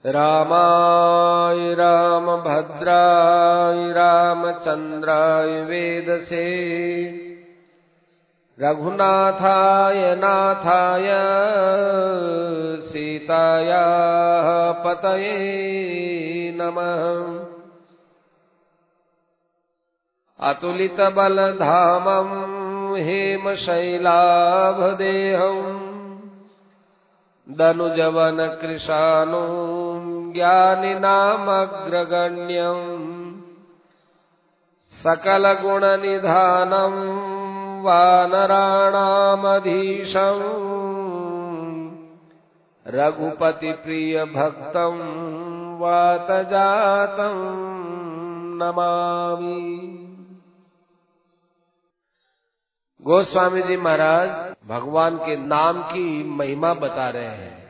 रामाय रामभद्राय रामचन्द्राय वेदसे रघुनाथाय नाथाय सीतायाः पतये नमः। अतुलितबलधामं हेमशैलाभदेहम् दनुजवनकृशानुं ज्ञानिनामग्रगण्यम् सकलगुणनिधानं वानराणामधीशम् रघुपतिप्रियभक्तं वातजातं नमामि। गोस्वामी जी महाराज भगवान के नाम की महिमा बता रहे हैं।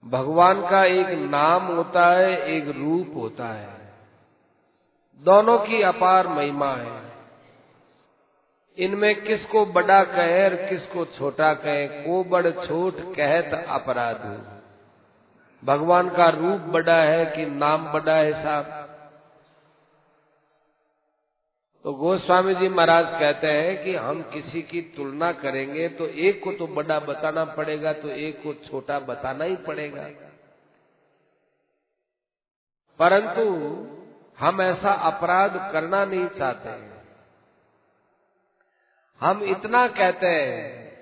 भगवान का एक नाम होता है, एक रूप होता है, दोनों की अपार महिमा है। इनमें किसको बड़ा कहे और किसको छोटा कहे, को बड़ छोट कहत अपराध। भगवान का रूप बड़ा है कि नाम बड़ा है साहब? तो गोस्वामी जी महाराज कहते हैं कि हम किसी की तुलना करेंगे तो एक को तो बड़ा बताना पड़ेगा, तो एक को छोटा बताना ही पड़ेगा। परंतु हम ऐसा अपराध करना नहीं चाहते हैं। हम इतना कहते हैं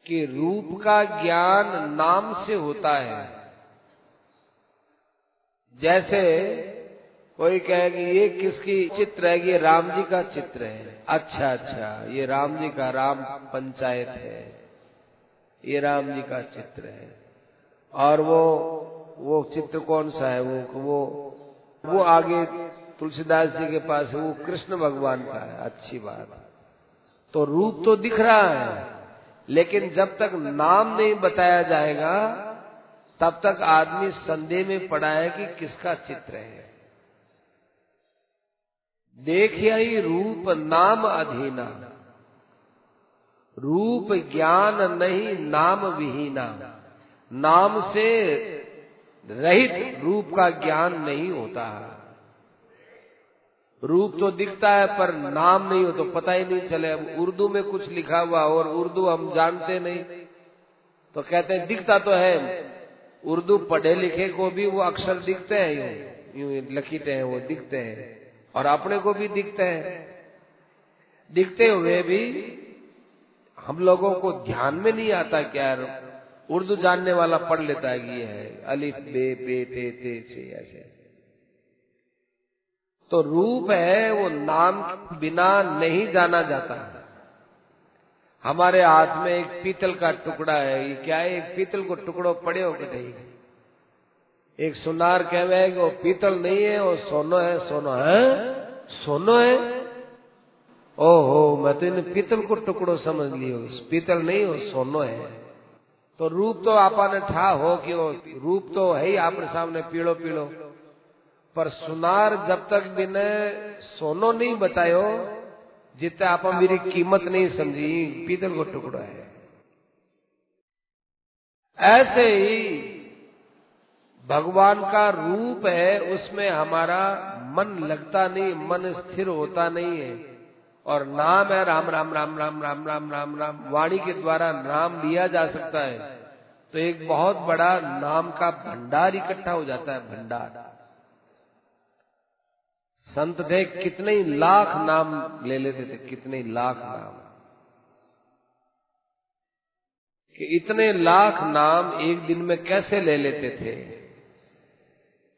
कि रूप का ज्ञान नाम से होता है। जैसे कोई कहेगी ये किसकी चित्र है, ये राम जी का चित्र है। अच्छा अच्छा, ये राम जी का, राम पंचायत है, ये राम जी का चित्र है। और वो चित्र कौन सा है? वो आगे तुलसीदास जी के पास है, वो कृष्ण भगवान का है। अच्छी बात। तो रूप तो दिख रहा है, लेकिन जब तक नाम नहीं बताया जाएगा तब तक आदमी संदेह में पड़ा है कि किसका चित्र है। देखिए रूप नाम अधीना, रूप ज्ञान नहीं नाम विहीना। नाम से रहित रूप का ज्ञान नहीं होता। रूप तो दिखता है पर नाम नहीं हो तो पता ही नहीं चले। अब उर्दू में कुछ लिखा हुआ और उर्दू हम जानते नहीं तो कहते हैं दिखता तो है। उर्दू पढ़े लिखे को भी वो अक्षर दिखते हैं, यूं लिखित हैं, वो दिखते हैं, और अपने को भी दिखते हैं। दिखते हुए भी हम लोगों को ध्यान में नहीं आता क्या उर्दू जानने वाला पढ़ लेता है कि ये है अलिफ बे पे ते से ऐसे। तो रूप है वो नाम बिना नहीं जाना जाता। हमारे हाथ में एक पीतल का टुकड़ा है, ये क्या है? एक पीतल को टुकड़ो पड़े हो कि नहीं? एक सुनार कहे कि वो पीतल नहीं है, वो सोनो है। सोनो है? सोनो है? ओहो, मैं तो इन पीतल को टुकड़ो समझ लियो। पीतल नहीं हो, सोनो है। तो रूप तो आपने ठा हो कि वो रूप तो है ही आपने सामने पीड़ो पीड़ो, पर सुनार जब तक बिना सोनो नहीं बतायो जितने आप मेरी कीमत नहीं समझी, पीतल को टुकड़ा है। ऐसे ही भगवान का रूप है, उसमें हमारा मन लगता नहीं, मन स्थिर होता नहीं है। और नाम है राम राम राम राम राम राम राम राम, वाणी के द्वारा नाम लिया जा सकता है। तो एक बहुत बड़ा नाम का भंडार इकट्ठा हो जाता है। भंडार संत थे, कितने ही लाख नाम ले लेते थे, कितने ही लाख नाम, कि इतने लाख नाम एक दिन में कैसे ले लेते थे।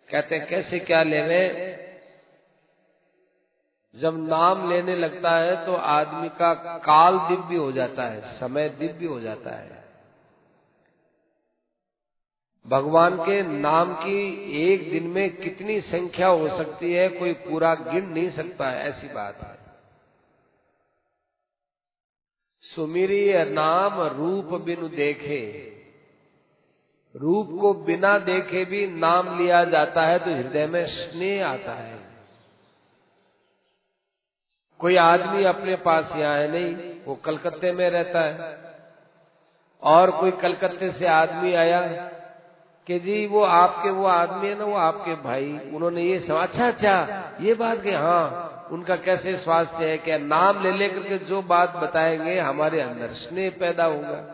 कहते हैं कैसे क्या लेवे? जब नाम लेने लगता है तो आदमी का काल दिव्य हो जाता है, समय दिव्य हो जाता है। भगवान के नाम की एक दिन में कितनी संख्या हो सकती है, कोई पूरा गिन नहीं सकता है, ऐसी बात है। सुमिरिय नाम रूप बिनु देखे, रूप को बिना देखे भी नाम लिया जाता है तो हृदय में स्नेह आता है। कोई आदमी अपने पास यहाँ है नहीं, वो कलकत्ते में रहता है, और कोई कलकत्ते से आदमी आया कि जी वो आपके वो आदमी है ना, वो आपके भाई, उन्होंने ये अच्छा अच्छा ये बात कि हाँ उनका कैसे स्वास्थ्य है, क्या नाम ले लेकर के जो बात बताएंगे हमारे अंदर स्नेह पैदा होगा।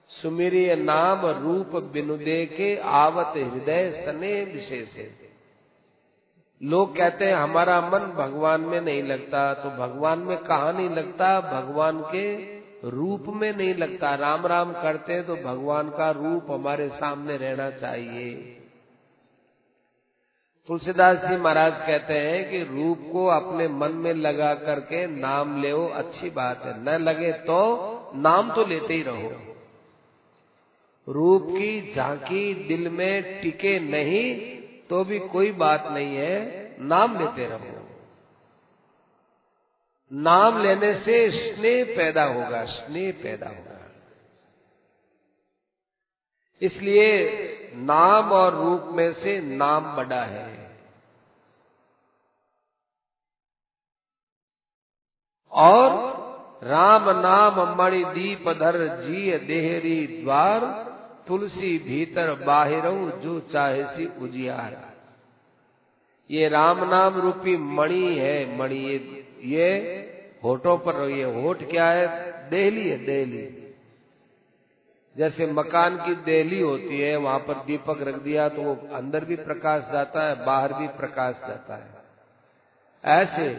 सुमिरिय नाम रूप बिनु देखे आवत हृदय स्नेह विशेष है। लोग कहते हैं हमारा मन भगवान में नहीं लगता, तो भगवान में कहाँ नहीं लगता? भगवान के रूप में नहीं लगता। राम राम करते हैं तो भगवान का रूप हमारे सामने रहना चाहिए। तुलसीदास जी महाराज कहते हैं कि रूप को अपने मन में लगा करके नाम ले, अच्छी बात है, न लगे तो नाम तो लेते ही रहो। रूप की झांकी दिल में टिके नहीं तो भी कोई बात नहीं है, नाम लेते रहो। नाम लेने से स्नेह पैदा होगा, स्नेह पैदा होगा। इसलिए नाम और रूप में से नाम बड़ा है। और राम नाम मणि दीप धर जी देहरी द्वार, तुलसी भीतर बाहिरऊ जो चाहे सी उजियार। ये राम नाम रूपी मणि है, मणि ये होठों पर, ये होठ क्या है? देहली है, देहली। जैसे मकान की देहली होती है, वहां पर दीपक रख दिया तो वो अंदर भी प्रकाश जाता है, बाहर भी प्रकाश जाता है। ऐसे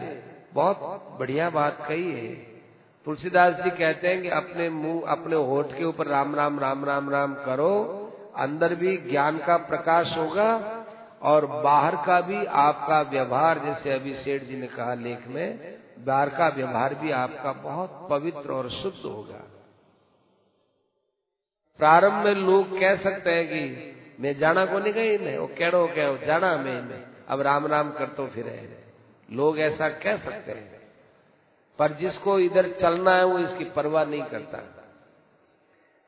बहुत बढ़िया बात कही है। तुलसीदास जी कहते हैं कि अपने मुंह, अपने होठ के ऊपर राम राम राम राम राम करो, अंदर भी ज्ञान का प्रकाश होगा और बाहर का भी आपका व्यवहार, जैसे अभी सेठ जी ने कहा लेख में, बाहर का व्यवहार भी आपका बहुत पवित्र और शुद्ध होगा। प्रारंभ में लोग कह सकते हैं कि मैं जाना को नहीं गई, मैं वो केड़ो कहो जाना मैं अब राम राम कर तो फिरे। लोग ऐसा कह सकते हैं, पर जिसको इधर चलना है वो इसकी परवाह नहीं करता।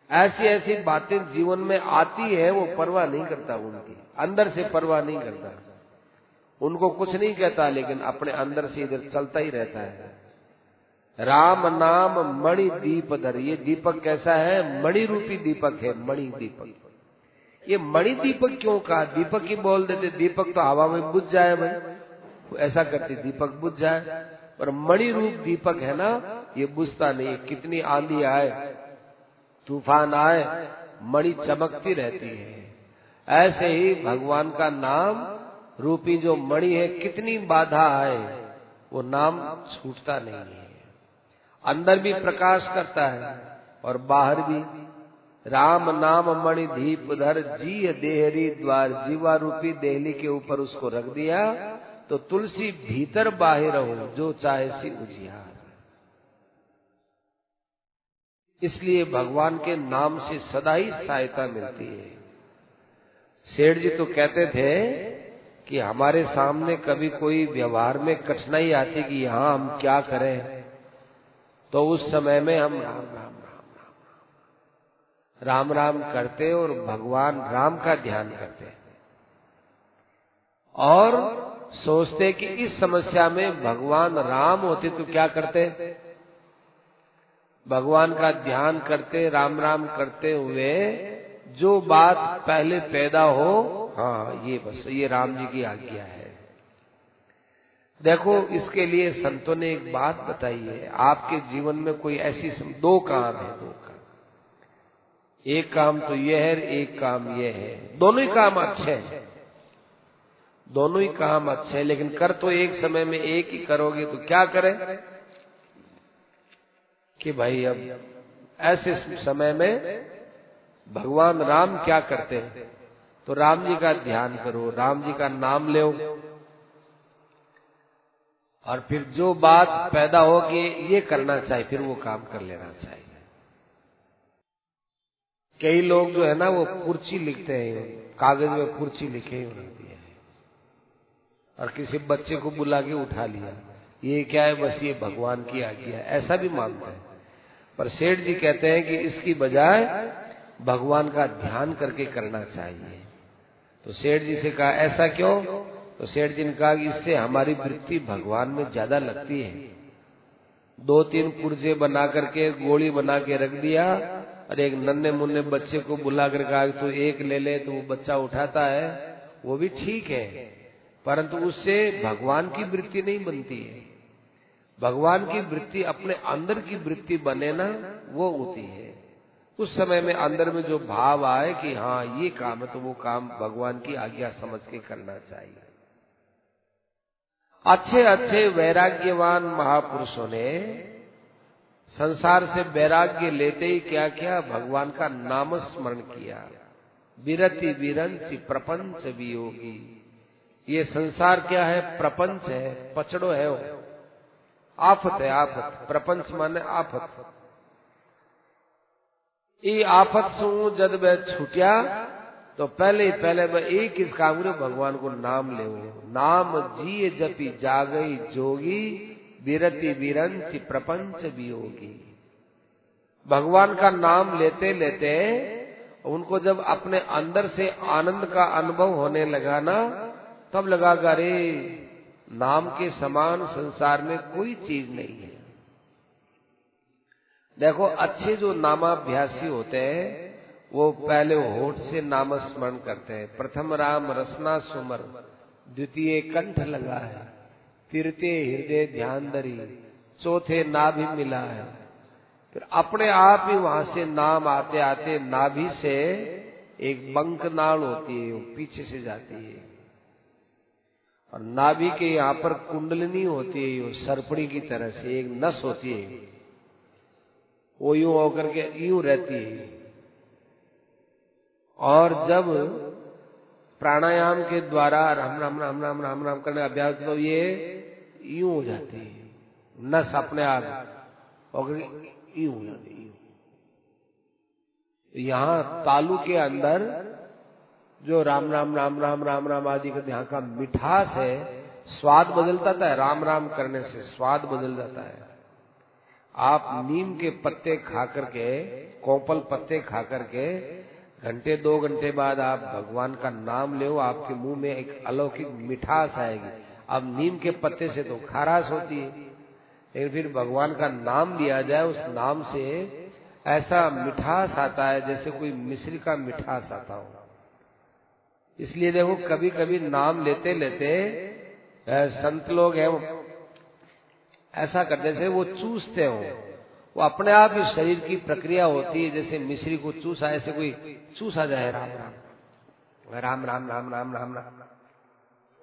ऐसी ऐसी बातें जीवन में आती है, वो परवाह नहीं करता, उनकी अंदर से परवाह नहीं करता। उनको कुछ नहीं कहता, लेकिन अपने अंदर से इधर चलता ही रहता है। राम नाम मणि दीप धर, ये दीपक कैसा है? मणि रूपी दीपक है, मणि दीपक। ये मणि दीपक क्यों कहा? दीपक ही बोल देते, दीपक तो हवा में बुझ जाए भाई, ऐसा करते दीपक बुझ जाए, पर मणि रूप दीपक है ना, ये बुझता नहीं। कितनी आंधी आए, तूफान आए, मणि चमकती रहती है। ऐसे ही भगवान का नाम रूपी जो मणि है, कितनी बाधा आए वो नाम छूटता नहीं है, अंदर भी प्रकाश करता है और बाहर भी। राम नाम मणि दीप धर जी देहरी द्वार, जीवा रूपी देहली के ऊपर उसको रख दिया तो तुलसी भीतर बाहिर हो जो चाहे सी उजियार। इसलिए भगवान के नाम से सदा ही सहायता मिलती है। सेठ जी तो कहते थे कि हमारे सामने कभी कोई व्यवहार में कठिनाई आती कि यहाँ हम क्या करें, तो उस समय में हम राम राम राम राम करते और भगवान राम का ध्यान करते और सोचते कि इस समस्या में भगवान राम होते तो क्या करते? भगवान का ध्यान करते, राम राम करते हुए जो बात पहले पैदा हो, हाँ ये बस ये राम जी की आज्ञा है। देखो इसके लिए संतों ने एक बात बताई है, आपके जीवन में कोई ऐसी दो काम है, दो काम, एक काम तो ये है, एक काम ये है, दोनों ही काम अच्छे हैं, दोनों ही काम अच्छे हैं, लेकिन कर तो एक समय में एक ही करोगे तो क्या करें कि भाई अब ऐसे समय में भगवान राम क्या करते हैं, तो राम जी का ध्यान करो, राम जी का नाम लो और फिर जो बात पैदा होगी ये करना चाहिए, फिर वो काम कर लेना चाहिए। कई लोग जो है ना वो पुर्ची लिखते हैं, कागज में पुर्ची लिखे होती है और किसी बच्चे को बुला के उठा लिया, ये क्या है? बस ये भगवान की आज्ञा है, ऐसा भी मानते हैं। पर सेठ जी कहते हैं कि इसकी बजाय भगवान का ध्यान करके करना चाहिए। तो सेठ जी से कहा ऐसा क्यों? तो सेठ जी ने कहा कि इससे हमारी वृत्ति भगवान में ज्यादा लगती है। दो तीन पुर्जे बना करके गोली बना के रख दिया और एक नन्हे मुन्ने बच्चे को बुला कर कहा तो एक ले ले, तो वो बच्चा उठाता है, वो भी ठीक है, परंतु उससे भगवान की वृत्ति नहीं बनती है। भगवान की वृत्ति अपने अंदर की वृत्ति बने ना, वो होती है। उस समय में अंदर में जो भाव आए कि हाँ ये काम है, तो वो काम भगवान की आज्ञा समझ के करना चाहिए। अच्छे अच्छे वैराग्यवान महापुरुषों ने संसार से वैराग्य लेते ही क्या किया, भगवान का नाम स्मरण किया। विरति विरंचि प्रपंच वियोगी। ये संसार क्या है, प्रपंच है, पचड़ो है, आफत है, आफत। प्रपंच माने आफत। ये आफत सु जद वह छूटिया तो पहले वह एक इस काम करो, भगवान को नाम ले। नाम जिये जपी जागई जोगी, विरति विरंचि प्रपंच वियोगी। भगवान का नाम लेते लेते उनको जब अपने अंदर से आनंद का अनुभव होने लगा ना, तब लगा अरे नाम के समान संसार में कोई चीज नहीं है। देखो अच्छे जो नामाभ्यासी होते हैं वो पहले होठ से नाम स्मरण करते हैं। प्रथम राम रसना सुमर, द्वितीय कंठ लगा है, तृतीय हृदय ध्यान धरी, चौथे नाभि मिला है। फिर अपने आप ही वहां से नाम आते आते नाभि से एक बंक नाल होती है, वो पीछे से जाती है, और नाभि के यहाँ पर कुंडलिनी होती है, वो सर्पणी की तरह से एक नस होती है, वो यूं होकर के यूं रहती है। और जब प्राणायाम के द्वारा राम राम राम राम राम राम करने अभ्यास, तो ये यूं हो जाती है, नस अपने आप और यूं हो जाती है। यहाँ तालु के अंदर जो राम राम राम राम राम राम आदि का यहाँ का मिठास है, स्वाद बदल जाता है। राम राम करने से स्वाद बदल जाता है। आप नीम के पत्ते खा करके, कोपल पत्ते खा करके घंटे 2 घंटे बाद आप भगवान का नाम ले, आपके मुंह में एक अलौकिक मिठास आएगी। अब नीम के पत्ते से तो खारास होती है, लेकिन फिर भगवान का नाम लिया जाए, उस नाम से ऐसा मिठास आता है जैसे कोई मिश्री का मिठास आता हो। इसलिए देखो कभी कभी नाम लेते लेते संत लोग हैं ऐसा करते जैसे वो चूसते हो, वो अपने आप ही शरीर की प्रक्रिया होती है, जैसे मिश्री को चूसा, ऐसे कोई चूसा जाए राम राम राम राम राम राम राम राम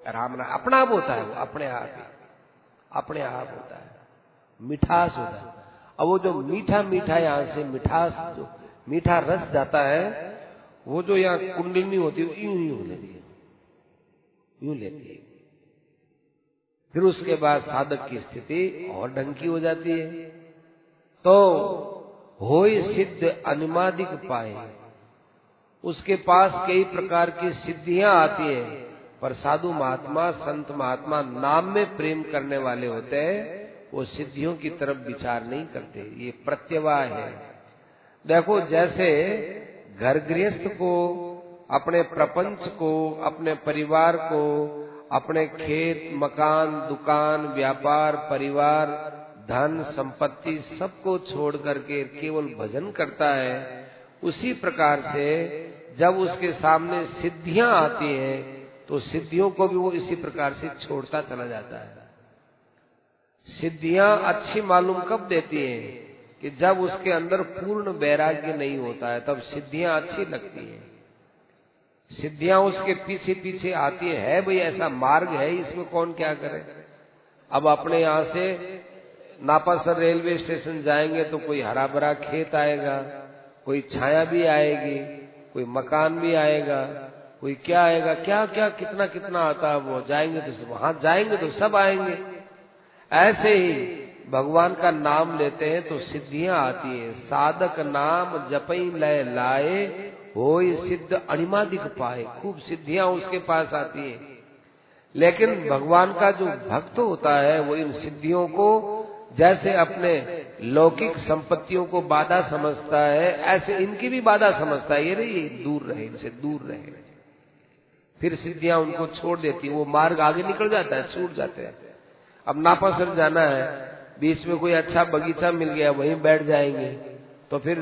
राम राम, अपना आप होता है, वो अपने आप ही अपने आप होता है, मिठास होता है। अब वो जो मीठा मीठा यहाँ से मिठास, जो मीठा रस जाता है, वो जो यहाँ कुंडलिनी होती है यूं यूं लेती है, यूं लेती है। फिर उसके बाद साधक की स्थिति और ढंग की हो जाती है। तो होय सिद्ध अनुमादिक पाए, उसके पास कई प्रकार की सिद्धियां आती है, पर साधु महात्मा संत महात्मा नाम में प्रेम करने वाले होते हैं, वो सिद्धियों की तरफ विचार नहीं करते। ये प्रत्यवाह है। देखो जैसे घर गृहस्थ को, अपने प्रपंच को, अपने परिवार को, अपने खेत मकान दुकान व्यापार परिवार धन संपत्ति सबको छोड़ करके केवल भजन करता है, उसी प्रकार से जब उसके सामने सिद्धियां आती हैं तो सिद्धियों को भी वो इसी प्रकार से छोड़ता चला जाता है। सिद्धियां अच्छी मालूम कब देती हैं कि जब उसके अंदर पूर्ण वैराग्य नहीं होता है, तब सिद्धियां अच्छी लगती हैं। सिद्धियां उसके पीछे पीछे आती है, भाई ऐसा मार्ग है, इसमें कौन क्या करे। अब अपने यहाँ से नापासर रेलवे स्टेशन जाएंगे तो कोई हरा भरा खेत आएगा, कोई छाया भी आएगी, कोई मकान भी आएगा, कोई क्या आएगा, क्या क्या कितना कितना आता है। वो जाएंगे तो वहां जाएंगे तो सब आएंगे। ऐसे ही भगवान का नाम लेते हैं तो सिद्धियां आती है। साधक नाम जपई लय लाए, होय सिद्ध अणिमादिक पाए। खूब सिद्धियां उसके पास आती है। लेकिन भगवान का जो भक्त होता है वो इन सिद्धियों को जैसे अपने लौकिक संपत्तियों को बाधा समझता है, ऐसे इनकी भी बाधा समझता है। ये नहीं, दूर रहे, इनसे दूर रहे। फिर सिद्धियां उनको छोड़ देती, वो मार्ग आगे निकल जाता है, छूट जाते हैं। अब नापासर जाना है, बीच में कोई अच्छा बगीचा मिल गया, वहीं बैठ जाएंगे, तो फिर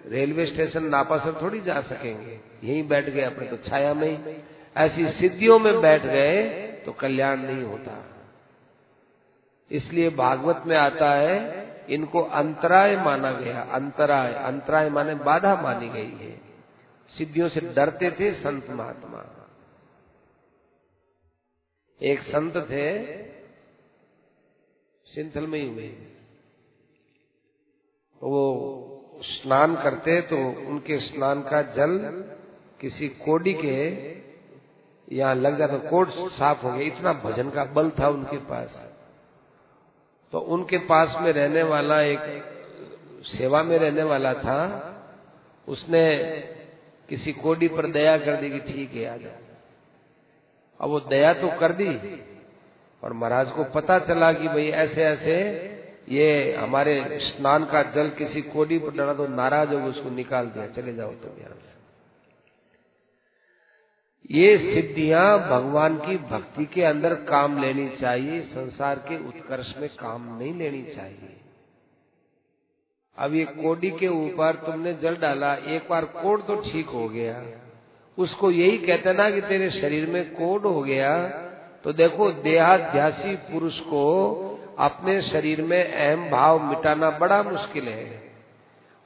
रेलवे स्टेशन नापासर थोड़ी जा सकेंगे, यहीं बैठ गए अपने तो छाया में ही। ऐसी सिद्धियों में बैठ गए तो कल्याण नहीं होता। इसलिए भागवत में आता है इनको अंतराय माना गया। अंतराय, अंतराय माने बाधा मानी गई है। सिद्धियों से डरते थे संत महात्मा। एक संत थे, सिंथल में ही हुए, वो स्नान करते तो उनके स्नान का जल किसी कोड़ी के यहाँ लग जाता, कोड साफ हो गया। इतना भजन का बल था उनके पास। तो उनके पास में रहने वाला एक सेवा में रहने वाला था, उसने किसी कोडी पर दया कर दी कि ठीक है आ जाओ। अब वो दया तो कर दी, और महाराज को पता चला कि भाई ऐसे ऐसे ये हमारे स्नान का जल किसी कोडी पर डरा, तो नाराज हो उसको निकाल दिया, चले जाओ तुम यहां से। ये सिद्धियां भगवान की भक्ति के अंदर काम लेनी चाहिए, संसार के उत्कर्ष में काम नहीं लेनी चाहिए। अब ये कोडी के ऊपर तुमने जल डाला, एक बार कोड तो ठीक हो गया, उसको यही कहते ना कि तेरे शरीर में कोड हो गया। तो देखो देहाध्यासी पुरुष को अपने शरीर में अहम भाव मिटाना बड़ा मुश्किल है,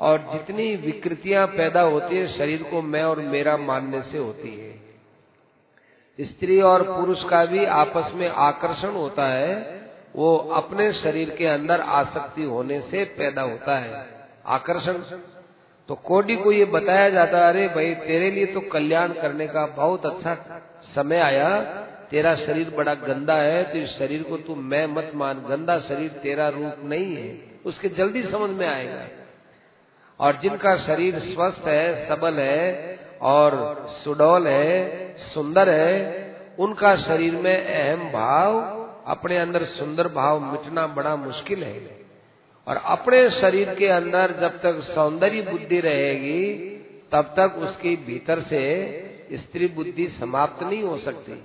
और जितनी विकृतियां पैदा होती है शरीर को मैं और मेरा मानने से होती है। स्त्री और पुरुष का भी आपस में आकर्षण होता है, वो अपने शरीर के अंदर आसक्ति होने से पैदा होता है आकर्षण। तो कोडी को ये बताया जाता है, अरे भाई तेरे लिए तो कल्याण करने का बहुत अच्छा समय आया, तेरा शरीर बड़ा गंदा है, तो इस शरीर को तू मैं मत मान, गंदा शरीर तेरा रूप नहीं है। उसके जल्दी समझ में आएगा। और जिनका शरीर स्वस्थ है, सबल है और सुडौल है, सुंदर है, उनका शरीर में अहम भाव, अपने अंदर सुंदर भाव मिटना बड़ा मुश्किल है। और अपने शरीर के अंदर जब तक सौंदर्य बुद्धि रहेगी तब तक उसके भीतर से स्त्री बुद्धि समाप्त नहीं हो सकती।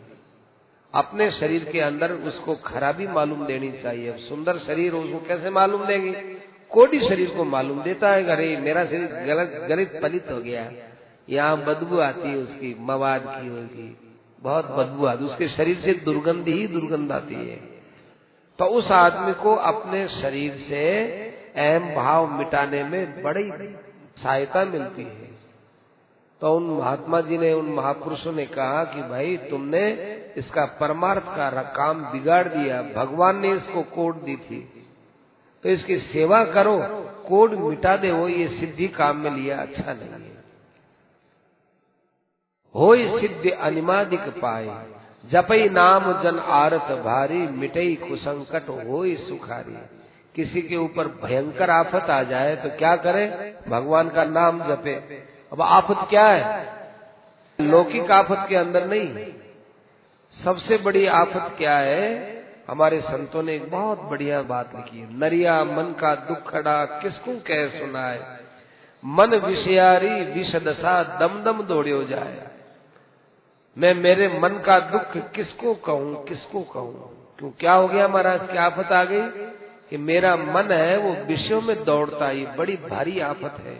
अपने शरीर के अंदर उसको खराबी मालूम देनी चाहिए। अब सुंदर शरीर उसको कैसे मालूम देगी? कोडी शरीर को मालूम देता है, अरे मेरा शरीर गलत पलित हो गया, यहाँ बदबू आती है उसकी, मवाद की होगी, बहुत बदबू आती, उसके शरीर से दुर्गंध ही दुर्गंध आती है। तो उस आदमी को अपने शरीर से अहम भाव मिटाने में बड़ी सहायता मिलती है। तो उन महात्मा जी ने, उन महापुरुषों ने कहा कि भाई तुमने इसका परमार्थ का काम बिगाड़ दिया, भगवान ने इसको कोड दी थी, तो इसकी सेवा करो, कोड मिटा दे, वो ये सिद्धि काम में लिया अच्छा नहीं है। होई सिद्धि अनिमादिक पाए, जपई नाम जन आरत भारी, मिटई कुसंकट होई सुखारी। किसी के ऊपर भयंकर आफत आ जाए तो क्या करे? भगवान का नाम जपे। अब आफत क्या है? लौकिक आफत के अंदर नहीं, सबसे बड़ी आफत क्या है? हमारे संतों ने एक बहुत बढ़िया बात लिखी है, नरिया मन का दुखड़ा किसको कह सुनाए, मन विषयारी विषदशा दम दम दौड़ियो जाए। मैं मेरे मन का दुख किसको कहूं, किसको कहूं? क्यों, क्या हो गया महाराज, क्या आफत आ गई? कि मेरा मन है वो विषयों में दौड़ता है, ये बड़ी भारी आफत है।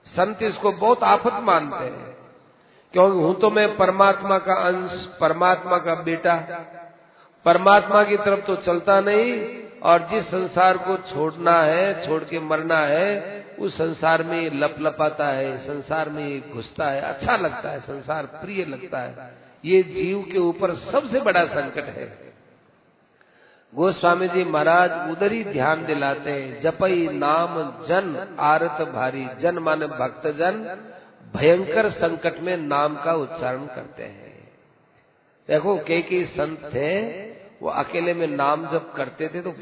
संत इसको बहुत आफत मानते हैं, क्योंकि हूं तो मैं परमात्मा का अंश, परमात्मा का बेटा, परमात्मा की तरफ तो चलता नहीं, और जिस संसार को छोड़ना है, छोड़ के मरना है, उस संसार में लपलपाता है, संसार में घुसता है, अच्छा लगता है, संसार प्रिय लगता है। ये जीव के ऊपर सबसे बड़ा संकट है। गोस्वामी जी महाराज उधर ही ध्यान दिलाते हैं, जपई नाम जन आरत भारी, जन माने भक्त जन भयंकर संकट में नाम का उच्चारण करते हैं। देखो कई संत थे, वो अकेले में नाम जप करते थे तो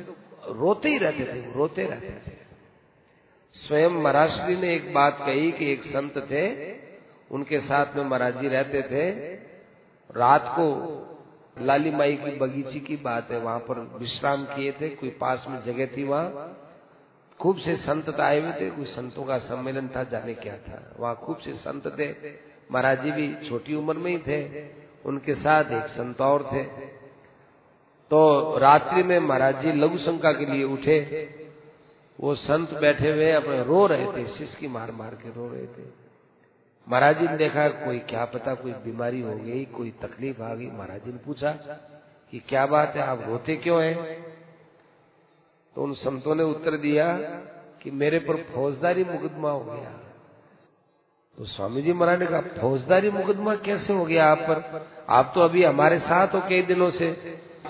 रोते ही रहते थे, रोते रहते थे। स्वयं महाराज श्री ने एक बात कही कि एक संत थे, उनके साथ में महाराज जी रहते थे, रात को लाली माई की बगीची की बात है, वहां पर विश्राम किए थे, कोई पास में जगह थी, वहां खूब से संत आए हुए थे, कोई संतों का सम्मेलन था, जाने क्या था, वहां खूब से संत थे। महाराज जी भी छोटी उम्र में ही थे, उनके साथ एक संत और थे। तो रात्रि में महाराज जी लघु शंका के लिए उठे, वो संत बैठे हुए अपने रो रहे थे, सिसकी मार मार के रो रहे थे। महाराज जी ने देखा कोई क्या पता कोई बीमारी हो गई, कोई तकलीफ आ गई। महाराज जी ने पूछा कि क्या बात है, आप रोते क्यों हैं? तो उन संतों ने उत्तर दिया कि मेरे पर फौजदारी मुकदमा हो गया। तो स्वामी जी महाराज ने कहा फौजदारी मुकदमा कैसे हो गया आप पर? आप तो अभी हमारे साथ हो कई दिनों से,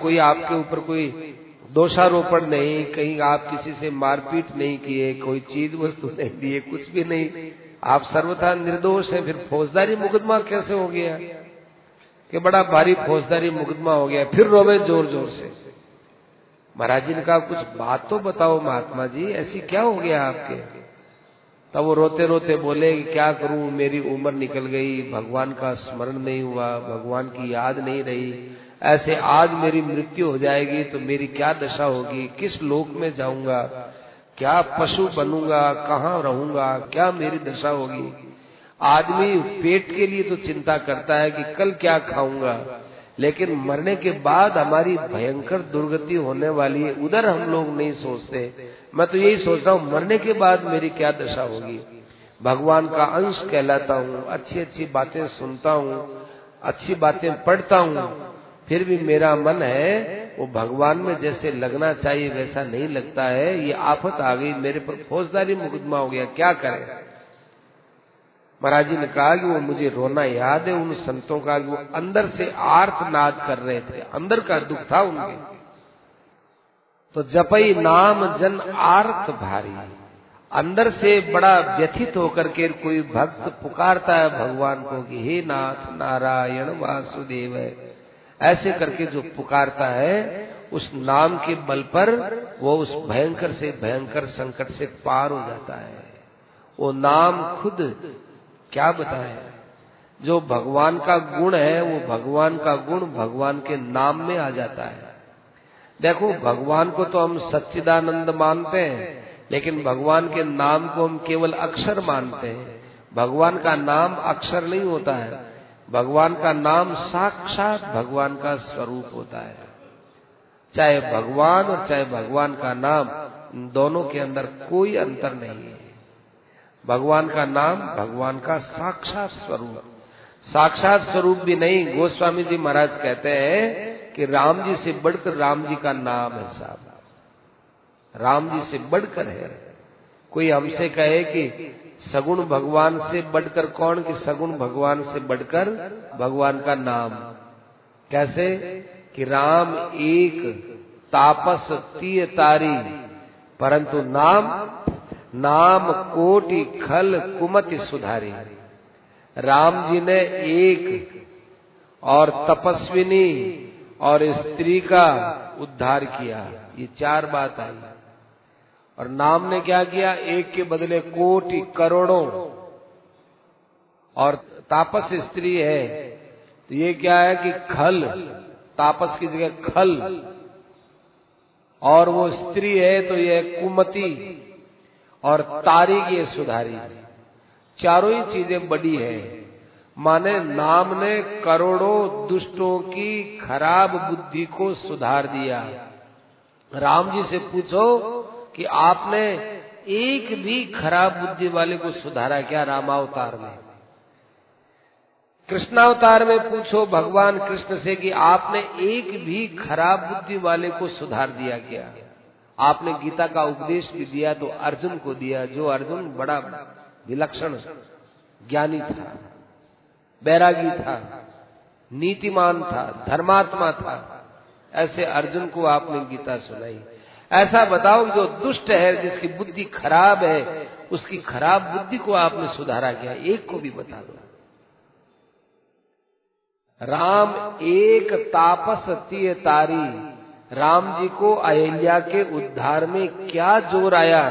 कोई आपके ऊपर कोई दोषारोपण नहीं, कहीं आप किसी से मारपीट नहीं किए, कोई चीज वस्तु नहीं दिए, कुछ भी नहीं, आप सर्वथा निर्दोष हैं, फिर फौजदारी मुकदमा कैसे हो गया? कि बड़ा भारी फौजदारी मुकदमा हो गया। फिर रोवे जोर जोर से। महाराज जी ने कहा कुछ बात तो बताओ महात्मा जी, ऐसी क्या हो गया आपके? तब वो रोते रोते बोले कि क्या करूं, मेरी उम्र निकल गई, भगवान का स्मरण नहीं हुआ, भगवान की याद नहीं रही, ऐसे आज मेरी मृत्यु हो जाएगी तो मेरी क्या दशा होगी, किस लोक में जाऊंगा, क्या पशु बनूंगा, कहाँ रहूंगा, क्या मेरी दशा होगी। आदमी पेट के लिए तो चिंता करता है कि कल क्या खाऊंगा, लेकिन मरने के बाद हमारी भयंकर दुर्गति होने वाली है, उधर हम लोग नहीं सोचते। मैं तो यही सोच रहा हूँ मरने के बाद मेरी क्या दशा होगी। भगवान का अंश कहलाता हूँ, अच्छी अच्छी बातें सुनता हूँ, अच्छी बातें पढ़ता हूँ, फिर भी मेरा मन है वो भगवान में जैसे लगना चाहिए वैसा नहीं लगता है। ये आफत आ गई, मेरे पर फौजदारी मुकदमा हो गया, क्या करें? महाराज जी ने कहा कि वो मुझे रोना याद है उन संतों का, वो अंदर से आर्तनाद कर रहे थे, अंदर का दुख था उनके। तो जपई नाम जन आर्त भारी, अंदर से बड़ा व्यथित होकर के कोई भक्त पुकारता है भगवान को कि हे नाथ नारायण वासुदेव, ऐसे करके जो पुकारता है उस नाम के बल पर वो उस भयंकर से भयंकर संकट से पार हो जाता है। वो नाम खुद क्या बताए, जो भगवान का गुण है वो भगवान का गुण भगवान के नाम में आ जाता है। देखो भगवान को तो हम सच्चिदानंद मानते हैं, लेकिन भगवान के नाम को हम केवल अक्षर मानते हैं। भगवान का नाम अक्षर नहीं होता है, भगवान का नाम साक्षात भगवान का स्वरूप होता है। चाहे भगवान और चाहे भगवान का नाम, इन दोनों के अंदर कोई अंतर नहीं है। भगवान का नाम भगवान का साक्षात स्वरूप, साक्षात स्वरूप भी नहीं। गोस्वामी जी महाराज कहते हैं कि राम जी से बढ़कर राम जी का नाम है साहब, राम जी से बढ़कर है। कोई हमसे कहे कि सगुण भगवान से बढ़कर कौन, कि सगुण भगवान से बढ़कर भगवान का नाम। कैसे कि राम एक तापस तीय तारी, परंतु नाम नाम कोटि खल कुमति सुधारी। राम जी ने एक और तपस्विनी और स्त्री का उद्धार किया, ये चार बात आई। और नाम ने क्या किया, एक के बदले कोटि करोड़ों। और तापस स्त्री है तो ये क्या है कि खल, तापस की जगह खल, और वो स्त्री है तो ये कुमति, और तारी की सुधारी। चारों ही चीजें बड़ी है। माने नाम ने करोड़ों दुष्टों की खराब बुद्धि को सुधार दिया। राम जी से पूछो कि आपने एक भी खराब बुद्धि वाले को सुधारा क्या रामावतार में? कृष्णावतार में पूछो भगवान कृष्ण से कि आपने एक भी खराब बुद्धि वाले को सुधार दिया क्या? आपने गीता का उपदेश भी दिया तो अर्जुन को दिया, जो अर्जुन बड़ा विलक्षण ज्ञानी था, बैरागी था, नीतिमान था, धर्मात्मा था। ऐसे अर्जुन को आपने गीता सुनाई। ऐसा बताओ जो दुष्ट है, जिसकी बुद्धि खराब है, उसकी खराब बुद्धि को आपने सुधारा क्या? एक को भी बता दो। राम एक तापस तीय तारी, राम जी को अहिल्या के उद्धार में क्या जोर आया?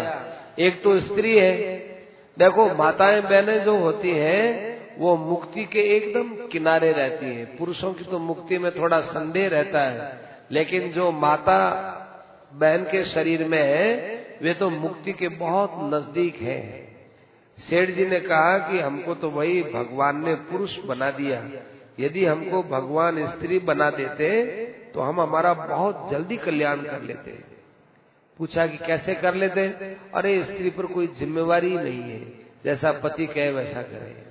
एक तो स्त्री है। देखो माताएं बहनें जो होती हैं वो मुक्ति के एकदम किनारे रहती हैं। पुरुषों की तो मुक्ति में थोड़ा संदेह रहता है, लेकिन जो माता बहन के शरीर में है वे तो मुक्ति के बहुत नजदीक है। सेठ जी ने कहा कि हमको तो वही भगवान ने पुरुष बना दिया, यदि हमको भगवान स्त्री बना देते तो हम हमारा बहुत जल्दी कल्याण कर लेते। पूछा कि कैसे कर लेते? अरे स्त्री पर कोई जिम्मेवारी नहीं है, जैसा पति कहे वैसा करे।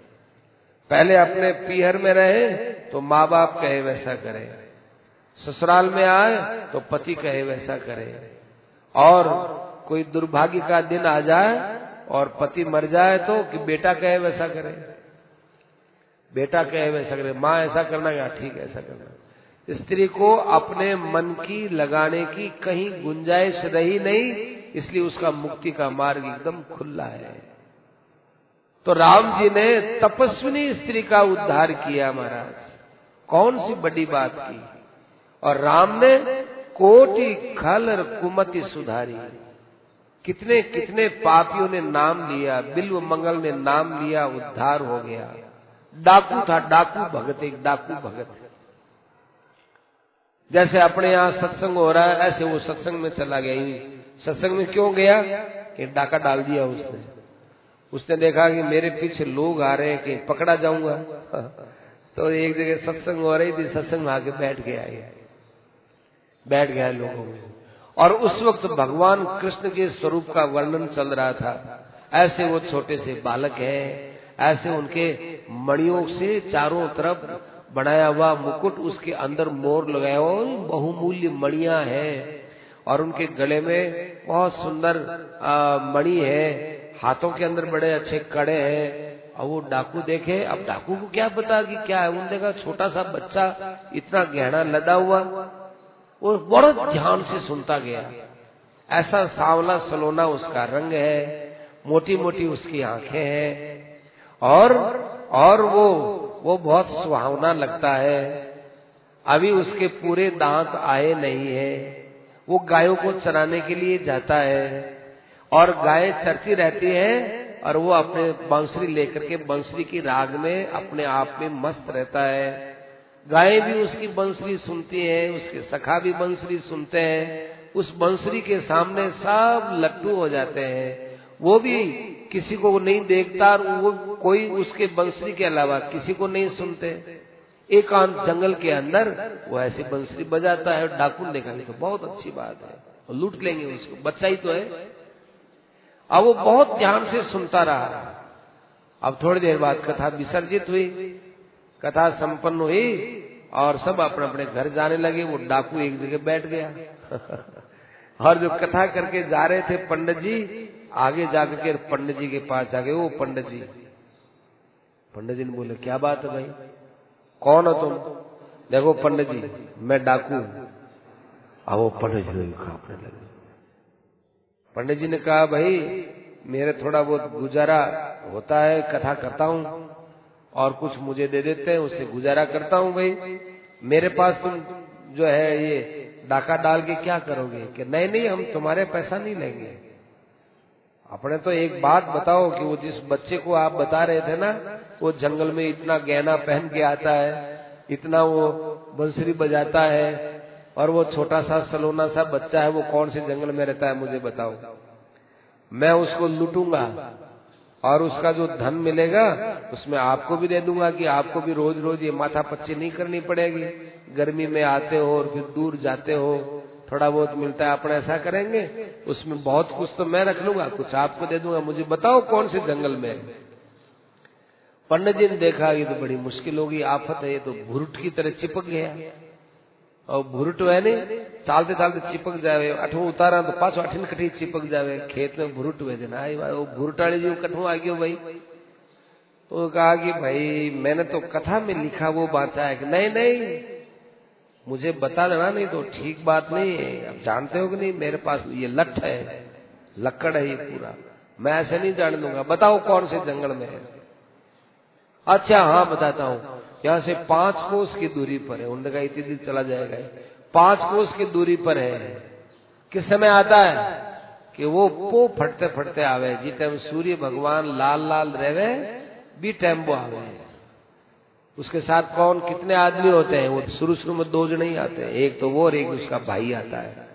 पहले अपने पीहर में रहे तो माँ बाप कहे वैसा करे, ससुराल में आए तो पति कहे वैसा करे, और कोई दुर्भाग्य का दिन आ जाए और पति मर जाए तो कि बेटा कहे वैसा करे, बेटा कहे वैसा करे, माँ ऐसा करना या ठीक ऐसा करना। स्त्री को अपने मन की लगाने की कहीं गुंजाइश रही नहीं, इसलिए उसका मुक्ति का मार्ग एकदम खुला है। तो राम जी ने तपस्विनी स्त्री का उद्धार किया महाराज, कौन सी बड़ी बात की। और राम ने कोटि खल कुमति सुधारी, कितने कितने पापियों ने नाम लिया, बिल्व मंगल ने नाम लिया, उद्धार हो गया। डाकू था, डाकू भगत, एक डाकू भगत। जैसे अपने यहाँ सत्संग हो रहा है ऐसे वो सत्संग में चला गया। ही सत्संग में क्यों गया कि डाका डाल दिया उसने देखा कि मेरे पीछे लोग आ रहे हैं कि पकड़ा जाऊंगा, तो एक जगह सत्संग हो रही थी, सत्संग में आके बैठ गया लोगों में। और उस वक्त भगवान कृष्ण के स्वरूप का वर्णन चल रहा था। ऐसे वो छोटे से बालक हैं, ऐसे उनके मणियों से चारों तरफ बनाया हुआ मुकुट, उसके अंदर मोर लगाया हुआ, बहुमूल्य मणियां हैं, और उनके गले में बहुत सुंदर मणि है, हाथों के अंदर बड़े अच्छे कड़े हैं। और वो डाकू देखे, अब डाकू को क्या पता कि क्या है, उन्होंने देखा छोटा सा बच्चा इतना गहना लदा हुआ, वो बड़ा ध्यान से सुनता गया। ऐसा सांवला सलोना उसका रंग है, मोटी मोटी उसकी आंखें हैं, और वो बहुत सुहावना लगता है। अभी उसके पूरे दांत आए नहीं है। वो गायों को चराने के लिए जाता है और गायें चरती रहती हैं, और वो अपने बांसुरी लेकर के बांसुरी की राग में अपने आप में मस्त रहता है। गायें भी उसकी बांसुरी सुनती हैं, उसके सखा भी बांसुरी सुनते हैं। उस बांसुरी के सामने सब लट्टू हो जाते हैं। वो भी किसी को नहीं देखता, वो कोई उसके बंसरी के अलावा किसी को नहीं सुनते। एकांत जंगल के अंदर वो ऐसी बंसरी बजाता है। डाकू ने देखा तो बहुत अच्छी बात है, लूट लेंगे उसको, बच्चा ही तो है। अब वो बहुत ध्यान से सुनता रहा। अब थोड़ी देर बाद कथा विसर्जित हुई, कथा संपन्न हुई और सब अपने अपने घर जाने लगे। वो डाकू एक जगह बैठ गया और जो कथा करके जा रहे थे पंडित जी, आगे जाकर के पंडित जी के पास जाके, वो पंडित जी ने बोले क्या बात है भाई, कौन हो तुम? देखो पंडित जी मैं डाकू। अब वो पंडित जी ने कांपने लगे। पंडित जी ने कहा भाई मेरे थोड़ा बहुत गुजारा होता है, कथा करता हूँ और कुछ मुझे दे देते हैं, उससे गुजारा करता हूँ। भाई मेरे पास तुम जो है ये डाका डाल के क्या करोगे? कि नहीं हम तुम्हारे पैसा नहीं लेंगे। अपने तो एक बात बताओ कि वो जिस बच्चे को आप बता रहे थे ना, वो जंगल में इतना गहना पहन के आता है, इतना वो बंसुरी बजाता है, और वो छोटा सा सलोना सा बच्चा है, वो कौन से जंगल में रहता है मुझे बताओ। मैं उसको लूटूंगा और उसका जो धन मिलेगा उसमें आपको भी दे दूंगा कि आपको भी रोज रोज ये माथा पच्ची नहीं करनी पड़ेगी। गर्मी में आते हो और फिर दूर जाते हो, थोड़ा बहुत मिलता है, अपन ऐसा करेंगे, उसमें बहुत कुछ तो मैं रख लूंगा, कुछ आपको दे दूंगा, मुझे बताओ कौन से जंगल में। पंडित जी ने देखा ये तो बड़ी मुश्किल होगी, आफत है, ये तो भुरुट की तरह चिपक गया। और भुरुट है ने चालते चालते चिपक जावे, अठो उतारा तो पाछो अठीन कठी चिपक जावे। खेत में भुरुट हुए थे ना, वो भुरुटाड़ी जी कठू आ गयो भाई। तो कहा कि भाई मैंने तो कथा में लिखा वो बाचा है कि नहीं मुझे बता देना, नहीं तो ठीक बात नहीं है। अब जानते हो कि नहीं मेरे पास ये लठ है, लक्कड़ है ये पूरा, मैं ऐसे नहीं जान दूंगा, बताओ कौन से जंगल में है। अच्छा हाँ बताता हूँ, यहाँ से 5 कोस की दूरी पर है। उन्होंने कहा इतनी दूर चला जाएगा, 5 कोस की दूरी पर है। किस समय आता है कि वो पो फटते फटते आवे, जिस टाइम सूर्य भगवान लाल लाल रहे भी टाइम वो आवे। उसके साथ कौन कितने आदमी होते हैं? वो शुरू में 2 जने ही आते हैं, एक तो वो और एक उसका भाई आता है।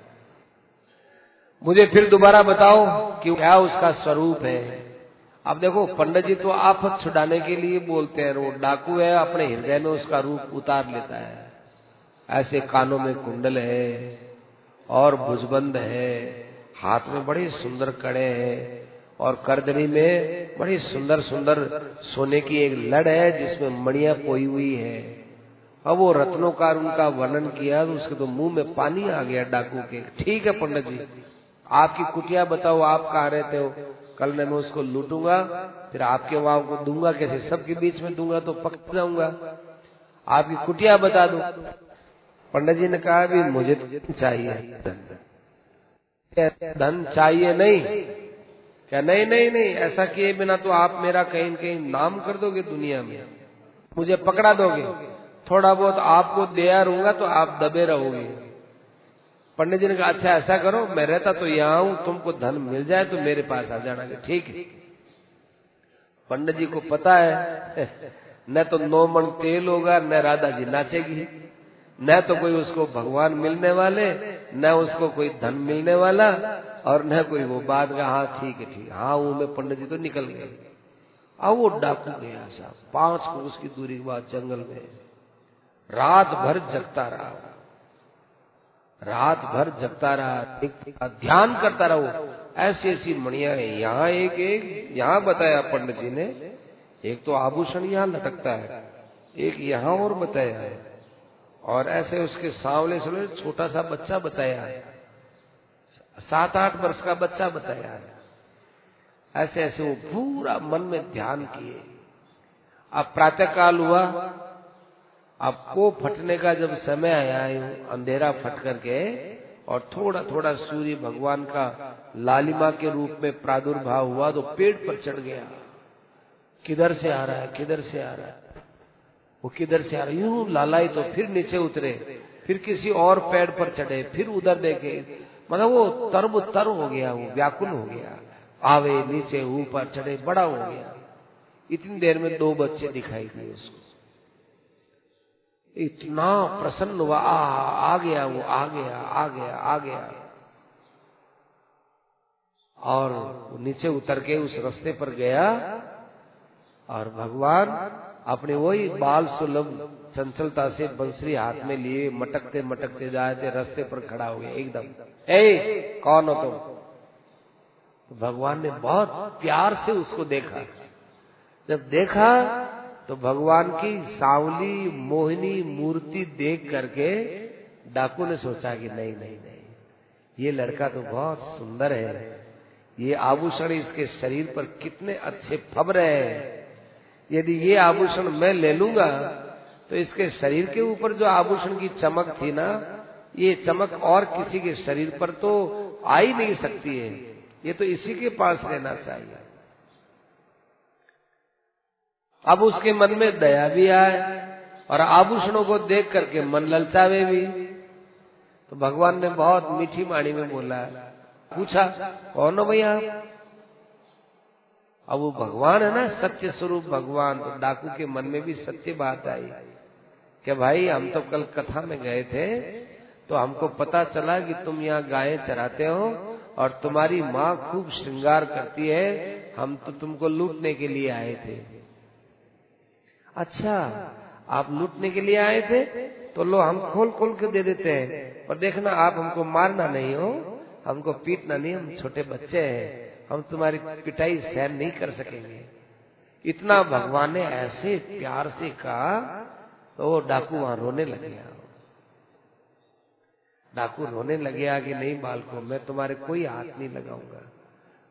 मुझे फिर दोबारा बताओ कि क्या उसका स्वरूप है। अब देखो पंडित जी तो आफत छुड़ाने के लिए बोलते हैं, वो डाकू है अपने हृदय में उसका रूप उतार लेता है। ऐसे कानों में कुंडल है और भुजबंद है, हाथ में बड़े सुंदर कड़े हैं और करदनी में बड़ी सुंदर सुंदर सोने की एक लड़ है जिसमें मणियां पोई हुई है। अब वो रत्नोकार उनका वर्णन किया तो उसके तो मुंह में पानी आ गया डाकू के। ठीक है पंडित जी, आपकी कुटिया बताओ, आप कहाँ रहते हो? कल मैं उसको लूटूंगा, फिर आपके वहां को दूंगा। कैसे? सबके बीच में दूंगा तो पक जाऊंगा। आपकी कुटिया बता दो। पंडित जी ने कहा भी मुझे चाहिए धन चाहिए नहीं। क्या? नहीं नहीं नहीं, ऐसा किए बिना तो आप मेरा कहीं कहीं नाम कर दोगे दुनिया में, मुझे पकड़ा दोगे। थोड़ा बहुत आपको दिया रहूंगा तो आप दबे रहोगे। पंडित जी ने कहा अच्छा ऐसा करो, मैं रहता तो यहाँ हूं, तुमको धन मिल जाए तो मेरे पास आ जाना। ठीक है। पंडित जी को पता है न तो 9 मन तेल होगा, न राधा जी नाचेगी, न तो कोई उसको भगवान मिलने वाले, न उसको कोई धन मिलने वाला, और न कोई वो बात का हाँ ठीक है ठीक। हाँ वो में पंडित जी तो निकल गए। अब वो डाकू गया साहब 5 कोस की दूरी के बाद जंगल में, रात भर जगता रहा, रात भर जगता रहा, ध्यान करता रहा। वो ऐसी ऐसी मणियां है, यहाँ एक एक यहाँ बताया पंडित जी ने, एक तो आभूषण यहाँ लटकता है, एक यहाँ और बताया है, और ऐसे उसके सांवले से छोटा सा बच्चा बताया है, 7-8 वर्ष का बच्चा बताया है। ऐसे ऐसे वो पूरा मन में ध्यान किए। अब प्रातः काल हुआ, अब को फटने का जब समय आया, अंधेरा फट करके और थोड़ा थोड़ा सूर्य भगवान का लालिमा के रूप में प्रादुर्भाव हुआ तो पेड़ पर चढ़ गया। किधर से आ रहा है, किधर से आ रहा है, वो किधर से आ रहा है, यूं लालाई तो फिर नीचे उतरे, फिर किसी और पेड़ पर चढ़े, फिर उधर देखे, मतलब वो तर हो गया, वो व्याकुल हो गया, आवे नीचे ऊपर चढ़े, बड़ा हो गया। इतनी देर में 2 बच्चे दिखाई दिए उसको, इतना प्रसन्न हुआ, आ गया, वो आ गया आ गया आ गया। और नीचे उतर के उस रास्ते पर गया और भगवान अपने वही बाल सुलभ चंचलता से बंसरी हाथ में लिए मटकते मटकते जाए थे, रास्ते पर खड़ा हो गया एकदम। ए कौन हो तुम? तो भगवान ने बहुत प्यार से उसको देखा। जब देखा तो भगवान की सांवली मोहिनी मूर्ति देख करके डाकू ने सोचा कि नहीं नहीं नहीं, ये लड़का तो बहुत सुंदर है, ये आभूषण इसके शरीर पर कितने अच्छे फब रहे हैं, यदि ये आभूषण मैं ले लूंगा तो इसके शरीर के ऊपर जो आभूषण की चमक थी ना, ये चमक और किसी के शरीर पर तो आ ही नहीं सकती है, ये तो इसी के पास रहना चाहिए। अब उसके मन में दया भी आए और आभूषणों को देख करके मन ललचावे भी। तो भगवान ने बहुत मीठी वाणी में बोला, पूछा कौन हो भैया? अब वो भगवान है ना, सत्य स्वरूप भगवान, तो डाकू के मन में भी सत्य बात आई कि भाई हम तो कल कथा में गए थे तो हमको पता चला कि तुम यहाँ गायें चराते हो और तुम्हारी माँ खूब श्रृंगार करती है, हम तो तुमको लूटने के लिए आए थे। अच्छा आप लूटने के लिए आए थे, तो लो हम खोल खोल के दे देते हैं, और देखना आप हमको मारना नहीं हो, हमको पीटना नहीं, हम छोटे बच्चे हैं, हम तुम्हारी पिटाई सहन नहीं कर सकेंगे। इतना भगवान ने ऐसे प्यार से कहा तो वो डाकू वहां रोने लग गया। डाकू रोने लग गया कि नहीं बालको, मैं तुम्हारे कोई हाथ नहीं लगाऊंगा।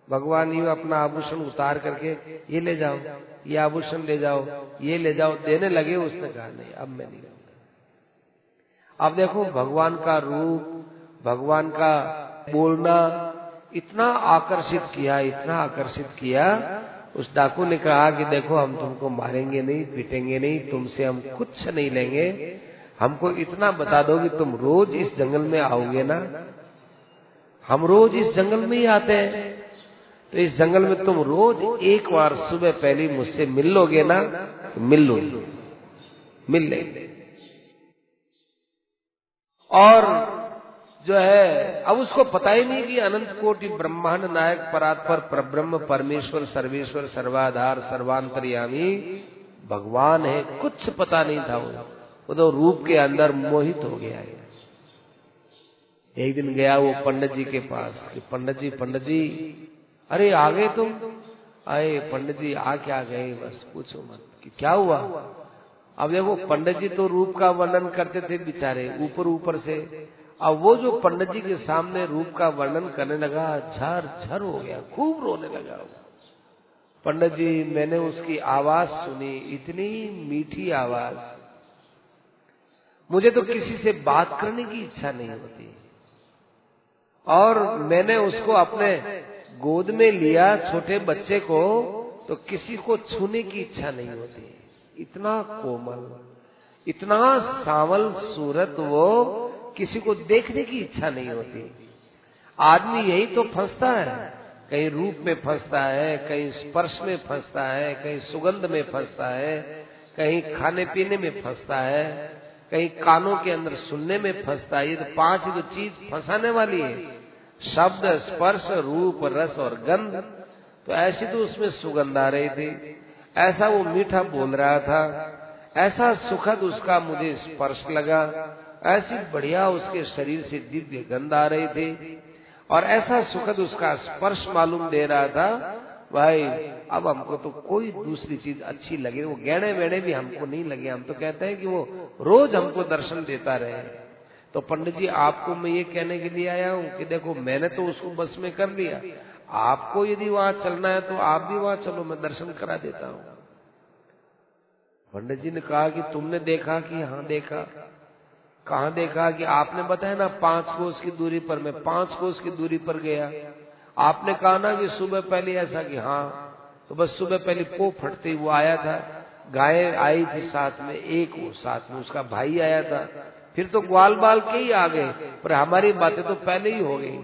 भगवान यूं अपना आभूषण उतार करके ये ले जाओ, ये आभूषण ले जाओ, ये ले जाओ देने लगे। उसने कहा नहीं अब मैं नहीं लूंगा। अब देखो भगवान का रूप, भगवान का बोलना इतना आकर्षित किया, इतना आकर्षित किया। उस डाकू ने कहा कि देखो हम तुमको मारेंगे नहीं, पीटेंगे नहीं, तुमसे हम कुछ नहीं लेंगे, हमको इतना बता दो कि तुम रोज इस जंगल में आओगे ना? हम रोज इस जंगल में ही आते हैं, तो इस जंगल में तुम रोज एक बार सुबह पहले मुझसे मिल लोगे ना? तो मिल लो, मिल लेंगे। और जो है अब उसको पता ही नहीं कि अनंत कोटि ब्रह्मांड नायक परात्पर परब्रह्म परमेश्वर सर्वेश्वर सर्वाधार सर्वांतर्यामी भगवान है, कुछ पता नहीं था। वो तो रूप के अंदर मोहित हो गया है। एक दिन गया वो पंडित जी के पास कि पंडित जी, अरे आ गए तुम? आए पंडित जी, आ क्या गए, बस पूछो मत कि क्या हुआ। अब देखो पंडित जी तो रूप का वर्णन करते थे बेचारे ऊपर ऊपर से, अब वो जो पंडित जी के सामने रूप का वर्णन करने लगा, झर झर हो गया, खूब रोने लगा। पंडित जी, मैंने उसकी आवाज सुनी, इतनी मीठी आवाज, मुझे तो किसी से बात करने की इच्छा नहीं होती, और मैंने उसको अपने गोद में लिया छोटे बच्चे को, तो किसी को छूने की इच्छा नहीं होती। इतना कोमल, इतना सांवल सूरत, वो किसी को देखने की इच्छा नहीं होती। आदमी यही तो फंसता है, कहीं रूप में फंसता है, कहीं स्पर्श में फंसता है, कहीं सुगंध में फंसता है, कहीं खाने पीने में फंसता है, कहीं कानों के अंदर सुनने में फंसता है। ये तो 5 ही तो चीज फंसाने वाली है, शब्द, स्पर्श, रूप, रस और गंध। तो ऐसी तो उसमें सुगंध आ रही थी, ऐसा वो मीठा बोल रहा था, ऐसा सुखद उसका मुझे स्पर्श लगा, ऐसी बढ़िया उसके शरीर से दिव्य गंध आ रही थी, और ऐसा सुखद उसका स्पर्श मालूम दे रहा था। भाई अब हमको तो कोई दूसरी चीज अच्छी लगे, वो गहने वेणे भी हमको नहीं लगे, हम तो कहते हैं कि वो रोज हमको दर्शन देता रहे। तो पंडित जी, आपको मैं ये कहने के लिए आया हूँ कि देखो मैंने तो उसको बस में कर लिया, आपको यदि वहां चलना है तो आप भी वहां चलो, मैं दर्शन करा देता हूँ। पंडित जी ने कहा कि तुमने देखा? कि हाँ देखा। कहाँ देखा? कि आपने बताया ना 5 कोस की दूरी पर, मैं 5 कोस की दूरी पर गया। आपने कहा ना कि सुबह पहले ऐसा, कि हाँ, तो बस सुबह पहले पो फटते वो आया था, गायें आई थी साथ में, एक वो साथ में उसका भाई आया था, फिर तो ग्वाल बाल के ही आ गए, पर हमारी बातें तो पहले ही हो गई।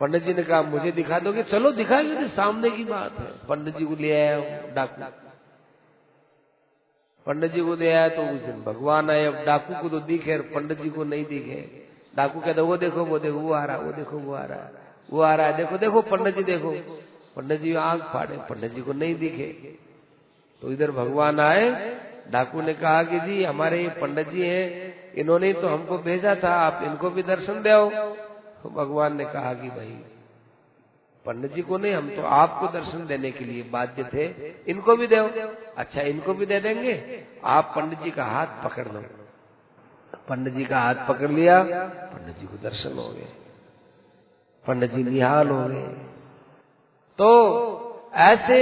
पंडित जी ने कहा मुझे दिखा दोगे? चलो दिखाएंगे, सामने की बात है। पंडित जी को ले आया डाकू, पंडित जी को ले आया तो उस दिन भगवान आए। अब डाकू को तो दिखे, पंडित जी को नहीं दिखे। डाकू कहता वो देखो वो देखो वो आ रहा, वो देखो वो आ रहा, वो आ रहा है, देखो देखो पंडित जी देखो। पंडित जी आंख फाड़े, पंडित जी को नहीं दिखे। तो इधर भगवान आए, डाकू ने कहा कि जी हमारे ये पंडित जी हैं, इन्होंने तो हमको भेजा था, आप इनको भी दर्शन दो। तो भगवान ने कहा कि भाई पंडित जी को नहीं, हम तो आपको दर्शन देने के लिए बाध्य थे, इनको भी दो। अच्छा इनको भी दे देंगे, आप पंडित जी का हाथ पकड़ लो। पंडित जी का हाथ पकड़ लिया, पंडित जी को दर्शन हो गए, पंडित जी निहाल हो गए। तो ऐसे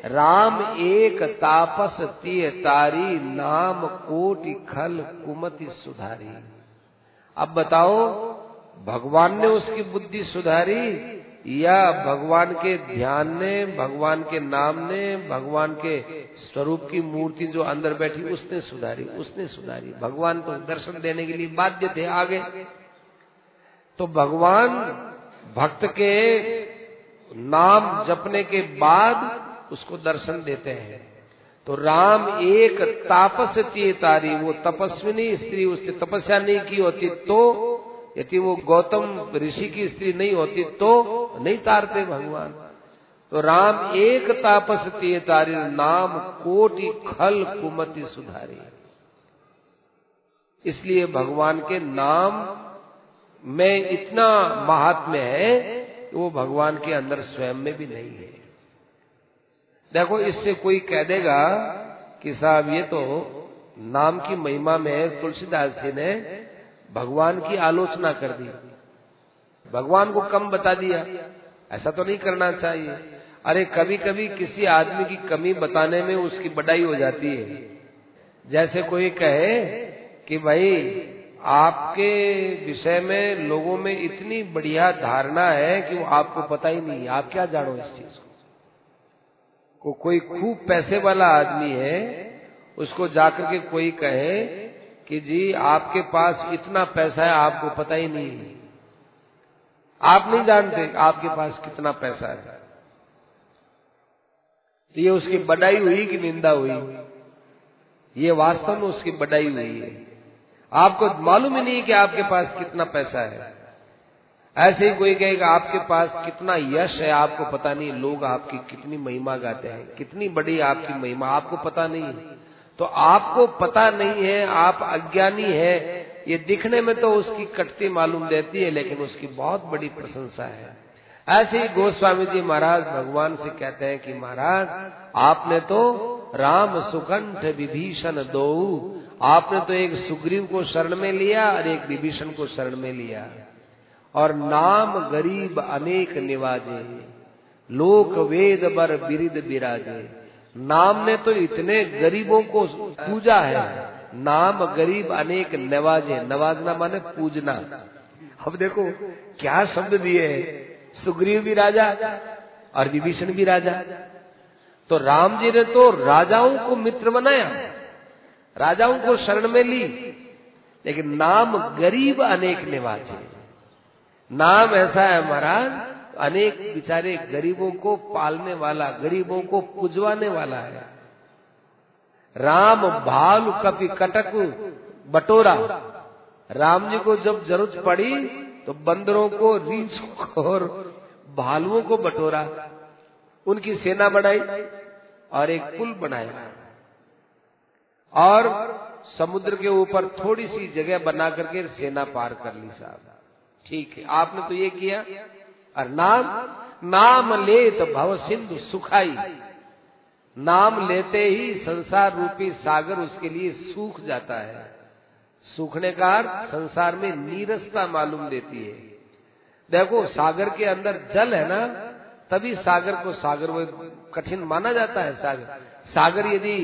राम एक तापस तिय तारी, नाम कोटि खल कुमति सुधारी। अब बताओ, भगवान ने उसकी बुद्धि सुधारी या भगवान के ध्यान ने, भगवान के नाम ने, भगवान के स्वरूप की मूर्ति जो अंदर बैठी उसने सुधारी? उसने सुधारी। भगवान तो दर्शन देने के लिए बाध्य थे, आगे। तो भगवान भक्त के नाम जपने के बाद उसको दर्शन देते हैं। तो राम एक तापस तिय तारी, वो तपस्विनी स्त्री, उसने तपस्या नहीं की होती तो, यदि वो गौतम ऋषि की स्त्री नहीं होती तो नहीं तारते भगवान। तो राम एक तापस तिय तारी, नाम कोटि खल कुमति सुधारी। इसलिए भगवान के नाम में इतना महात्म्य है कि वो भगवान के अंदर स्वयं में भी नहीं है। देखो, इससे कोई कह देगा कि साहब ये तो नाम की महिमा में तुलसीदास जी ने भगवान की आलोचना कर दी, भगवान को कम बता दिया। ऐसा तो नहीं करना चाहिए। अरे कभी कभी किसी आदमी की कमी बताने में उसकी बड़ाई हो जाती है। जैसे कोई कहे कि भाई आपके विषय में लोगों में इतनी बढ़िया धारणा है कि वो आपको पता ही नहीं, आप क्या जानो इस चीज को। कोई खूब पैसे वाला आदमी है, उसको जाकर के कोई कहे कि जी आपके पास इतना पैसा है, आपको पता ही नहीं, आप नहीं जानते आपके पास कितना पैसा है। तो ये उसकी बड़ाई हुई कि निंदा हुई? ये वास्तव में उसकी बड़ाई हुई है। आपको मालूम ही नहीं कि आपके पास कितना पैसा है। ऐसे ही कोई कहेगा आपके पास कितना यश है, आपको पता नहीं, लोग आपकी कितनी महिमा गाते हैं, कितनी बड़ी आपकी महिमा, आपको पता नहीं। तो आपको पता नहीं है, आप अज्ञानी है, ये दिखने में तो उसकी कटती मालूम देती है, लेकिन उसकी बहुत बड़ी प्रशंसा है। ऐसे ही गोस्वामी जी महाराज भगवान से कहते हैं कि महाराज आपने तो राम सुकंठ विभीषण दो, आपने तो एक सुग्रीव को शरण में लिया और एक विभीषण को शरण में लिया, और नाम गरीब अनेक निवाजे, लोक वेद बर बिरिद बिराजे। नाम ने तो इतने गरीबों को पूजा है, नाम गरीब अनेक नवाजे, नवाजना माने पूजना। अब देखो क्या शब्द दिए हैं, सुग्रीव भी राजा और विभीषण भी राजा। तो राम जी ने तो राजाओं को मित्र बनाया, राजाओं को शरण में ली, लेकिन नाम गरीब अनेक निवाजे। नाम ऐसा है महाराज, अनेक बेचारे गरीबों को पालने वाला, गरीबों को पुजवाने वाला है। राम भालु कपि कटक बटोरा, राम जी को जब जरूरत पड़ी तो बंदरों को, रीछ को और भालुओं को बटोरा, उनकी सेना बढ़ाई और एक पुल बनाया, और समुद्र के ऊपर थोड़ी सी जगह बना करके सेना पार कर ली। साहब ठीक है, आपने तो ये किया। और नाम लेत भव सिंधु सुखाई, नाम लेते ही संसार रूपी सागर उसके लिए सूख जाता है। सूखने का अर्थ संसार में नीरसता मालूम देती है। देखो सागर के अंदर जल है ना, तभी सागर को सागर वो कठिन माना जाता है। सागर यदि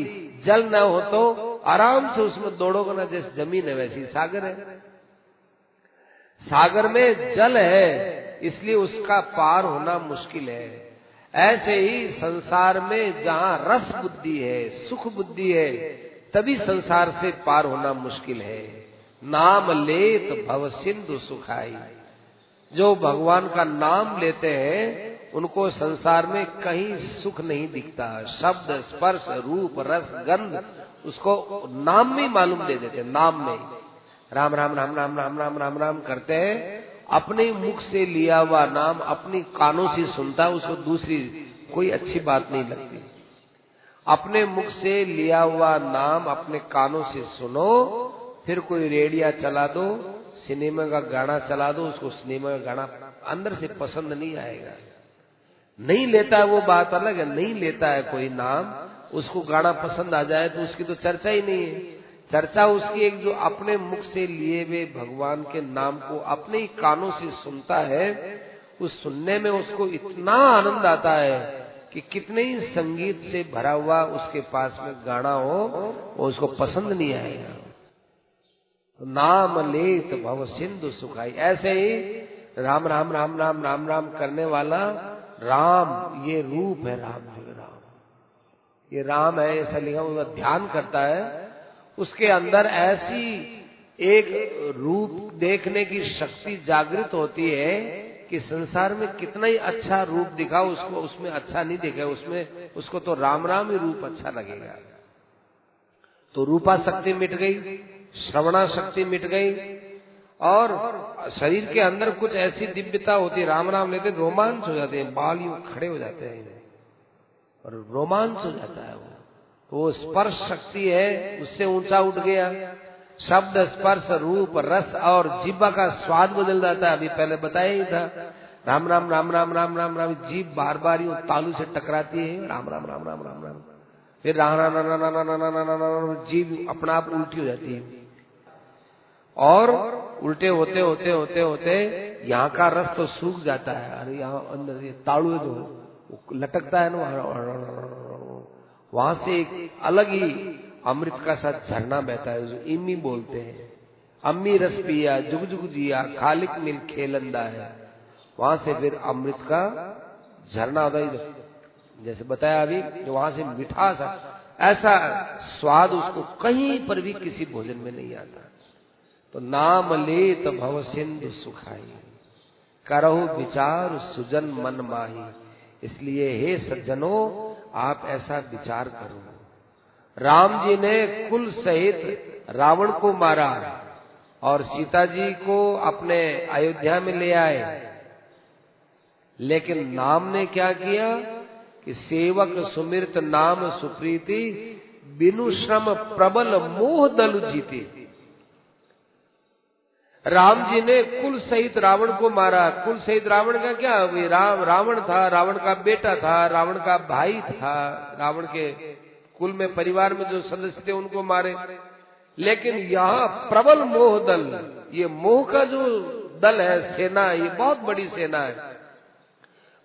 जल न हो तो आराम से उसमें दौड़ोगे ना, जैसे जमीन है वैसी सागर है। सागर में जल है इसलिए उसका पार होना मुश्किल है। ऐसे ही संसार में जहाँ रस बुद्धि है, सुख बुद्धि है, तभी संसार से पार होना मुश्किल है। नाम लेत भव सिंधु सुखाई, जो भगवान का नाम लेते हैं उनको संसार में कहीं सुख नहीं दिखता। शब्द स्पर्श रूप रस गंध उसको नाम में मालूम दे देते, नाम में। राम राम राम राम राम राम राम राम करते हैं, अपने मुख से लिया हुआ नाम अपनी कानों से सुनता, उसको दूसरी कोई अच्छी बात नहीं लगती। अपने मुख से लिया हुआ नाम अपने कानों से सुनो, फिर कोई रेडिया चला दो, सिनेमा का गाना चला दो, उसको सिनेमा का गाना अंदर से पसंद नहीं आएगा। नहीं लेता है वो बात अलग है, नहीं लेता है कोई नाम, उसको गाना पसंद आ जाए तो उसकी तो चर्चा ही नहीं है। चर्चा उसकी एक जो अपने मुख से लिए हुए भगवान के नाम को अपने ही कानों से सुनता है, उस सुनने में उसको इतना आनंद आता है कि कितने ही संगीत से भरा हुआ उसके पास में गाना हो वो उसको पसंद नहीं आएगा। नाम लेत भव सिंधु सुखाई, ऐसे ही राम राम राम राम राम राम करने वाला राम, ये रूप है राम जी, राम ये राम है ऐसा लिखा, उसका ध्यान करता है, उसके अंदर ऐसी एक रूप देखने की शक्ति जागृत होती है कि संसार में कितना ही अच्छा रूप दिखा उसको उसमें अच्छा नहीं दिखे, उसमें उसको तो राम राम ही रूप अच्छा लगेगा। तो रूपा शक्ति मिट गई, श्रवणा शक्ति मिट गई, और शरीर के अंदर कुछ ऐसी दिव्यता होती है, राम राम लेते रोमांच हो जाते हैं, बाल यूं खड़े हो जाते हैं और रोमांच हो जाता है। वो स्पर्श शक्ति है, उससे ऊंचा उठ गया। शब्द स्पर्श रूप रस और जीभ का स्वाद बदल जाता है। अभी पहले बताया ही था, राम राम राम राम राम राम राम, जीभ बार बार यूं तालू से टकराती है, राम राम राम राम राम राम, फिर राम राम राम राम राम राम राम राम, जीभ अपना आप उल्टी हो जाती है, और उल्टे होते होते होते होते यहाँ का रस तो सूख जाता है। अरे यहाँ अंदर ये तालू जो लटकता है ना, वहां से एक अलग ही अमृत का साथ झरना बहता है, जो इम्मी बोलते हैं। अम्मी रस पिया जुग जुग जिया, खालिक मिल खेलंदा है। वहां से फिर अमृत का झरना होता है, जैसे बताया अभी, जो वहां से मिठास, ऐसा स्वाद उसको कहीं पर भी किसी भोजन में नहीं आता। तो नाम लेत भव सिंधु सुखाई, करहु विचार सुजन मन माही। इसलिए हे सज्जनों, आप ऐसा विचार करो। राम जी ने कुल सहित रावण को मारा और सीता जी को अपने अयोध्या में ले आए, लेकिन नाम ने क्या किया कि सेवक सुमिरत नाम सुप्रीति, बिनु श्रम प्रबल मोह दलु जीती। राम जी ने कुल सहित रावण को मारा। कुल सहित रावण का क्या, रावण था, रावण का बेटा था, रावण का भाई था, रावण के कुल में परिवार में जो सदस्य थे उनको मारे। लेकिन यहाँ प्रबल मोह दल, ये मोह का जो दल है, सेना, ये बहुत बड़ी सेना है।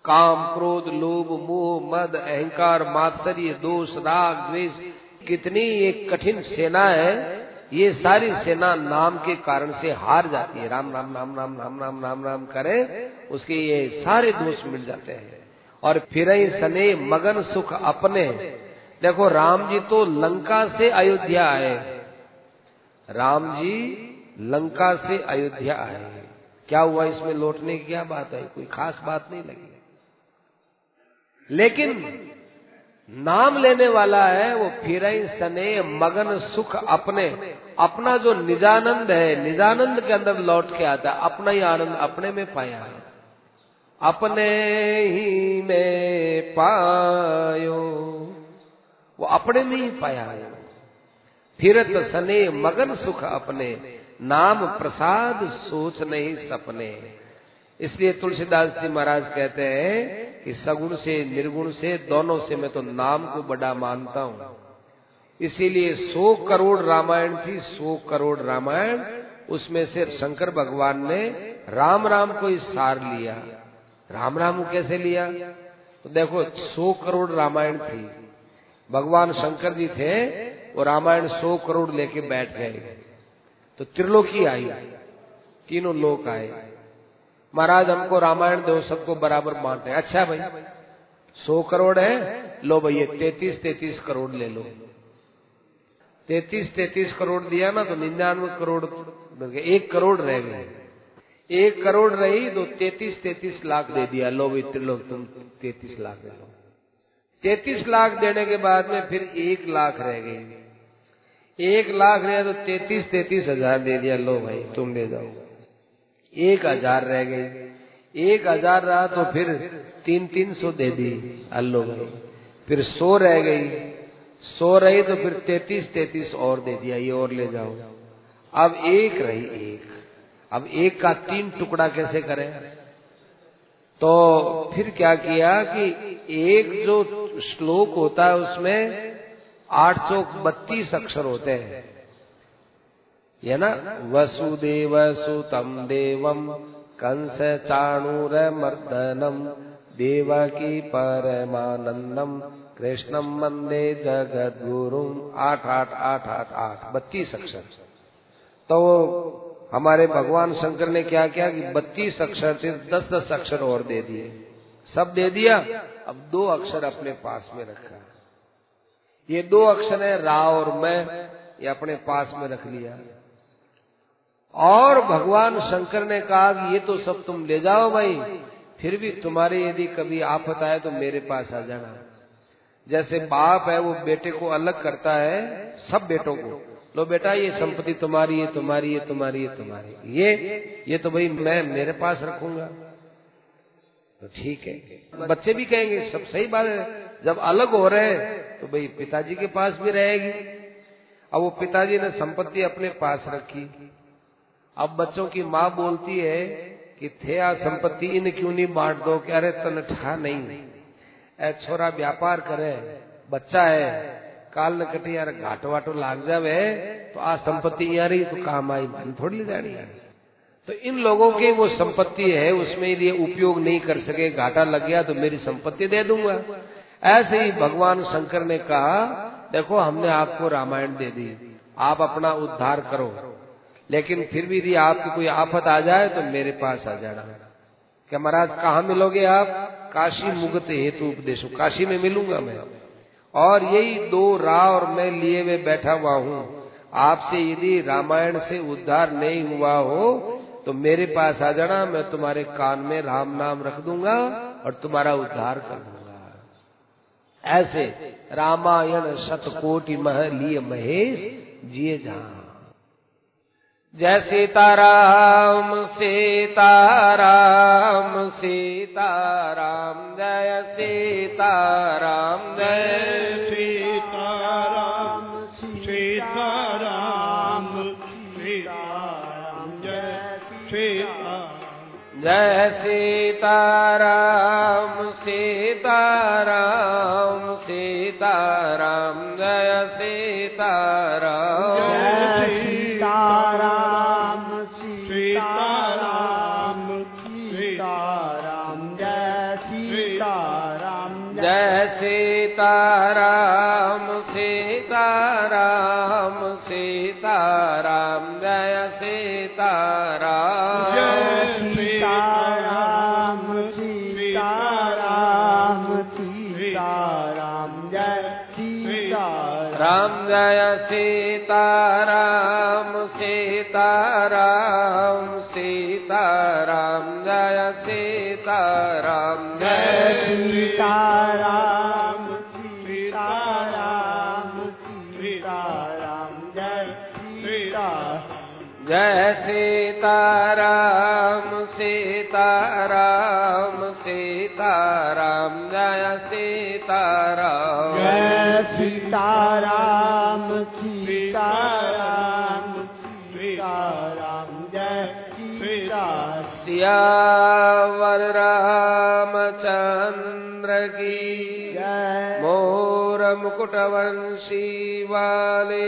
काम, क्रोध, लोभ, मोह, मद, अहंकार, मात्सर्य, दोष, राग, द्वेष, कितनी एक कठिन सेना है। ये सारी सेना नाम के कारण से हार जाती है। राम राम नाम नाम नाम नाम नाम नाम करे, उसके ये सारे दोष मिट जाते हैं। और फिर सने मगन सुख अपने। देखो राम जी तो लंका से अयोध्या आए, राम जी लंका से अयोध्या आए, क्या हुआ इसमें लौटने की क्या बात है, कोई खास बात नहीं लगी। लेकिन नाम लेने वाला है वो फिर सने मगन सुख अपने, अपना जो निजानंद है, निजानंद के अंदर लौट के आता है, अपना ही आनंद अपने में पाया है, अपने ही में पायो, वो अपने में ही पाया है। फिरत सने मगन सुख अपने, नाम प्रसाद सोच नहीं सपने। इसलिए तुलसीदास जी महाराज कहते हैं कि सगुण से निर्गुण से दोनों से मैं तो नाम को बड़ा मानता हूँ। इसीलिए 100 करोड़ रामायण थी, 100 करोड़ रामायण, उसमें से शंकर भगवान ने राम राम को ही सार लिया। राम राम को कैसे लिया, तो देखो 100 करोड़ रामायण थी, भगवान शंकर जी थे, वो रामायण 100 करोड़ लेके बैठ गए, तो त्रिलोकी आई, तीनों लोक आए, महाराज हमको रामायण दो, सबको बराबर बांटे। अच्छा भाई 100 करोड़ है, लो भैया 33 करोड़ ले लो। 33 करोड़ दिया ना, तो 99 करोड़, 1 करोड़ रह गए, 1 करोड़ रही तो 33 लाख दे दिया, लो भाई त्रिलोक तुम 33 लाख दे लो। 33 लाख देने के बाद में फिर 1 लाख रह गई, 1 लाख रहे तो 33 हजार दे दिया, लो भाई तुम ले जाओ। 1000 रह गई, 1000 रहा तो फिर 300 दे दी, अल्लो भाई। फिर 100 रह गई, 100 रही तो फिर 33 और दे दिया, ये और ले जाओ। अब 1 रही, 1, अब 1 का 3 टुकड़ा कैसे करें, तो फिर क्या किया कि एक जो श्लोक होता है उसमें 832 अक्षर होते हैं, ये ना, वसुदेव सुतम देवम कंस चाणूर मर्दनम देवकी परमानंदम कृष्णम वंदे जगत गुरुम। 8 32 अक्षर। तो हमारे भगवान शंकर ने क्या किया कि 32 अक्षर से 10 अक्षर और दे दिए, सब दे दिया। अब 2 अक्षर अपने पास में रखा, ये 2 अक्षर है रा और मैं, ये अपने पास में रख लिया। और भगवान शंकर ने कहा कि ये तो सब तुम ले जाओ भाई, फिर भी तुम्हारे यदि कभी आफत आए तो मेरे पास आ जाना। जैसे बाप है वो बेटे को अलग करता है, सब बेटों को, लो बेटा ये संपत्ति तुम्हारी, ये तुम्हारी, ये तुम्हारी, ये तुम्हारी, ये तो भाई मैं मेरे पास रखूंगा, तो ठीक है। बच्चे भी कहेंगे सब सही बात है, जब अलग हो रहे हैं तो भाई पिताजी के पास भी रहेगी। अब वो पिताजी ने संपत्ति अपने पास रखी, अब बच्चों की माँ बोलती है कि थे आ संपत्ति इन क्यों नहीं बांट दो, कि अरे तनठा नहीं, ए छोरा व्यापार करे, बच्चा है, काल न कटी यार घाट वाटो लाग जावे तो आ संपत्ति यहाँ रही तो काम आई, मन थोड़ी जानी है। तो इन लोगों की वो संपत्ति है, उसमें ये उपयोग नहीं कर सके, घाटा लग गया तो मेरी संपत्ति दे दूंगा। ऐसे ही भगवान शंकर ने कहा देखो हमने आपको रामायण दे दी, आप अपना उद्धार करो, लेकिन फिर भी यदि आपकी कोई आफत आ जाए तो मेरे पास आ जाना। क्या महाराज कहाँ मिलोगे आप, काशी मुगत हेतु उपदेशो, काशी में मिलूंगा मैं, और यही 2 रा और मैं लिए हुए बैठा हुआ हूँ। आपसे यदि रामायण से उद्धार नहीं हुआ हो तो मेरे पास आ जाना, मैं तुम्हारे कान में राम नाम रख दूंगा और तुम्हारा उद्धार कर दूंगा। ऐसे रामायण शतकोटि मह लिए महेश जिए जहां। जय सीताराम सीताराम सीताराम, जय सीताराम जय सीताराम सीताराम सीताराम जय जय सीताराम सीताराम सीताराम जय सीताराम जय सीताराम सीताराम सीताराम जय सीताराम जय सीताराम सीताराम सीताराम जय सीताराम जय सीताराम सीताराम सीताराम जय सीताराम राम जय सीताराम सीताराम सीताराम जय सीताराम जय सीताराम सीताराम सीताराम जय सीताराम जय सीताराम सीताराम सीताराम जय सीताराम जय सीताराम सीताराम सीताराम जय सीताराम सियावर रामचंद्र की जय मोर मुकुट वंशी वाले